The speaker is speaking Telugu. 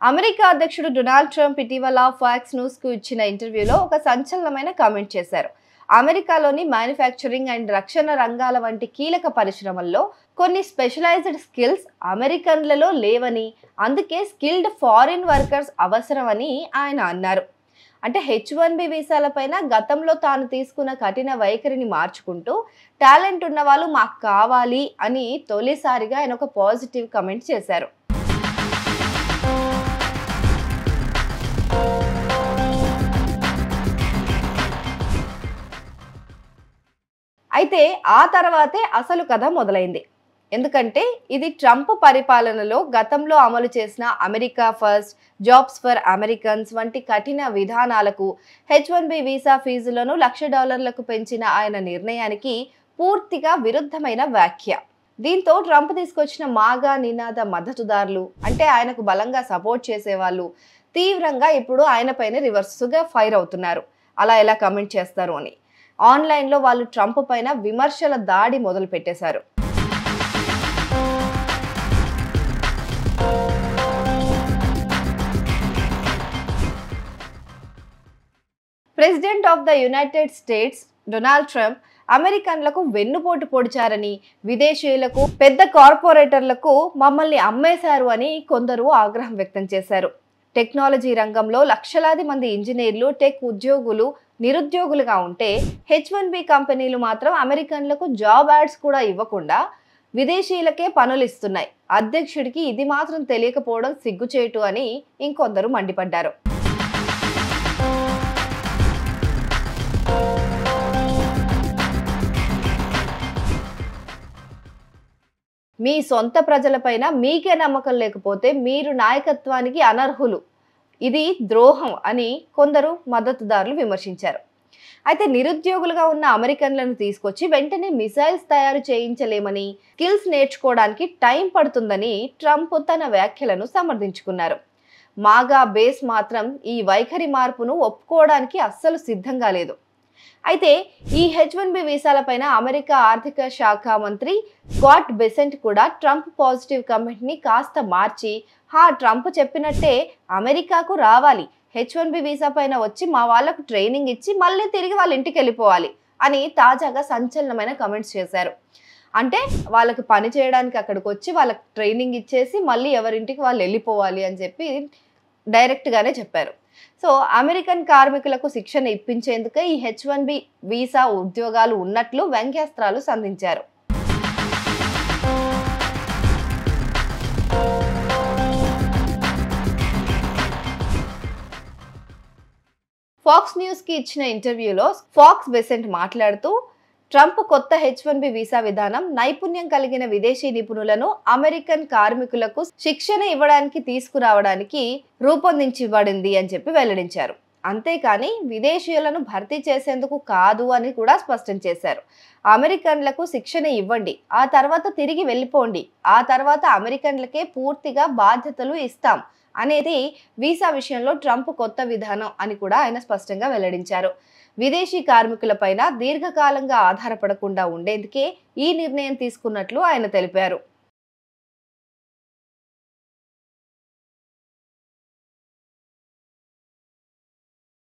అమెరికా అధ్యక్షుడు డొనాల్డ్ ట్రంప్ ఇటీవల ఫాక్స్ న్యూస్ కు ఇచ్చిన ఇంటర్వ్యూలో ఒక సంచలనమైన కామెంట్ చేశారు. అమెరికాలోని మ్యానుఫ్యాక్చరింగ్ అండ్ రక్షణ రంగాల వంటి కీలక పరిశ్రమల్లో కొన్ని స్పెషలైజ్డ్ స్కిల్స్ అమెరికన్లలో లేవని, అందుకే స్కిల్డ్ ఫారిన్ వర్కర్స్ అవసరమని ఆయన అన్నారు. అంటే H1B వీసాలపైన గతంలో తాను తీసుకున్న కఠిన వైఖరిని మార్చుకుంటూ టాలెంట్ ఉన్న వాళ్ళు మాకు కావాలి అని తొలిసారిగా ఆయన ఒక పాజిటివ్ కమెంట్ చేశారు. అయితే ఆ తర్వాతే అసలు కథ మొదలైంది. ఎందుకంటే ఇది ట్రంప్ పరిపాలనలో గతంలో అమలు చేసిన America first, jobs for Americans వంటి కఠిన విధానాలకు H1B వీసా ఫీజులను $1,00,000 పెంచిన ఆయన నిర్ణయానికి పూర్తిగా విరుద్ధమైన వ్యాఖ్య. దీంతో ట్రంప్ తీసుకొచ్చిన మాగా నినాద మద్దతుదారులు, అంటే ఆయనకు బలంగా సపోర్ట్ చేసేవాళ్ళు తీవ్రంగా ఇప్పుడు ఆయనపైన రివర్స్గా ఫైర్ అవుతున్నారు. అలా ఎలా కమెంట్ చేస్తారు అని ఆన్లైన్లో వాళ్ళు ట్రంప్ పైన విమర్శల దాడి మొదలు పెట్టేశారు. President of the United States Donald Trump అమెరికన్లకు వెన్నుపోటు పొడిచారని, విదేశీయులకు, పెద్ద కార్పొరేటర్లకు మమ్మల్ని అమ్మేశారు అని కొందరు ఆగ్రహం వ్యక్తం చేశారు. టెక్నాలజీ రంగంలో లక్షలాది మంది ఇంజనీర్లు, టెక్ ఉద్యోగులు నిరుద్యోగులుగా ఉంటే H1B కంపెనీలు మాత్రం అమెరికన్లకు జాబ్ యాడ్స్ కూడా ఇవ్వకుండా విదేశీయులకే పనులు ఇస్తున్నాయి. అధ్యక్షుడికి ఇది మాత్రం తెలియకపోవడం సిగ్గుచేటు అని ఇంకొందరు మండిపడ్డారు. మీ సొంత ప్రజలపైన మీకే నమ్మకం లేకపోతే మీరు నాయకత్వానికి అనర్హులు, ఇది ద్రోహం అని కొందరు మద్దతుదారులు విమర్శించారు. అయితే నిరుద్యోగులుగా ఉన్న అమెరికన్లను తీసుకొచ్చి వెంటనే మిసైల్స్ తయారు చేయించలేమని, స్కిల్స్ నేర్చుకోవడానికి టైం పడుతుందని ట్రంప్ తన వ్యాఖ్యలను సమర్థించుకున్నారు. మాగా బేస్ మాత్రం ఈ వైఖరి మార్పును ఒప్పుకోవడానికి అస్సలు సిద్ధంగా లేదు. అయితే ఈ H1B వీసాలపైన అమెరికా ఆర్థిక శాఖ మంత్రి స్కాట్ బెసెంట్ కూడా ట్రంప్ పాజిటివ్ కమెంట్ని కాస్త మార్చి, ట్రంప్ చెప్పినట్టే అమెరికాకు రావాలి, H1B వీసా పైన వచ్చి మా వాళ్లకు ట్రైనింగ్ ఇచ్చి మళ్ళీ తిరిగి వాళ్ళ ఇంటికి వెళ్ళిపోవాలి అని తాజాగా సంచలనమైన కమెంట్స్ చేశారు. అంటే వాళ్ళకి పని చేయడానికి అక్కడికి వచ్చి వాళ్ళకి ట్రైనింగ్ ఇచ్చేసి మళ్ళీ ఎవరింటికి వాళ్ళు వెళ్ళిపోవాలి అని చెప్పి డైరెక్ట్గానే చెప్పారు. సో అమెరికన్ కార్మికులకు శిక్షణ ఇప్పించేందుకే ఈ H1B వీసా ఉద్యోగాలు ఉన్నట్లు వ్యంగ్యాస్త్రాలు సంధించారు. ఫాక్స్ న్యూస్ కి ఇచ్చిన ఇంటర్వ్యూలో ఫాక్స్ బెసెంట్ మాట్లాడుతూ, ట్రంప్ కొత్త H1B వీసా విధానం నైపుణ్యం కలిగిన విదేశీ నిపుణులను అమెరికన్ కార్మికులకు శిక్షణ ఇవ్వడానికి తీసుకురావడానికి రూపొందించబడింది అని చెప్పి వెల్లడించారు. అంతేకాని విదేశీయులను భర్తీ చేసేందుకు కాదు అని కూడా స్పష్టం చేశారు. అమెరికన్లకు శిక్షణ ఇవ్వండి, ఆ తర్వాత తిరిగి వెళ్ళిపోండి, ఆ తర్వాత అమెరికన్లకే పూర్తిగా బాధ్యతలు ఇస్తాం అనేది వీసా విషయంలో ట్రంప్ కొత్త విధానం అని కూడా ఆయన స్పష్టంగా వెల్లడించారు. విదేశీ కార్మికులపైన దీర్ఘకాలంగా ఆధారపడకుండా ఉండేందుకే ఈ నిర్ణయం తీసుకున్నట్లు ఆయన తెలిపారు.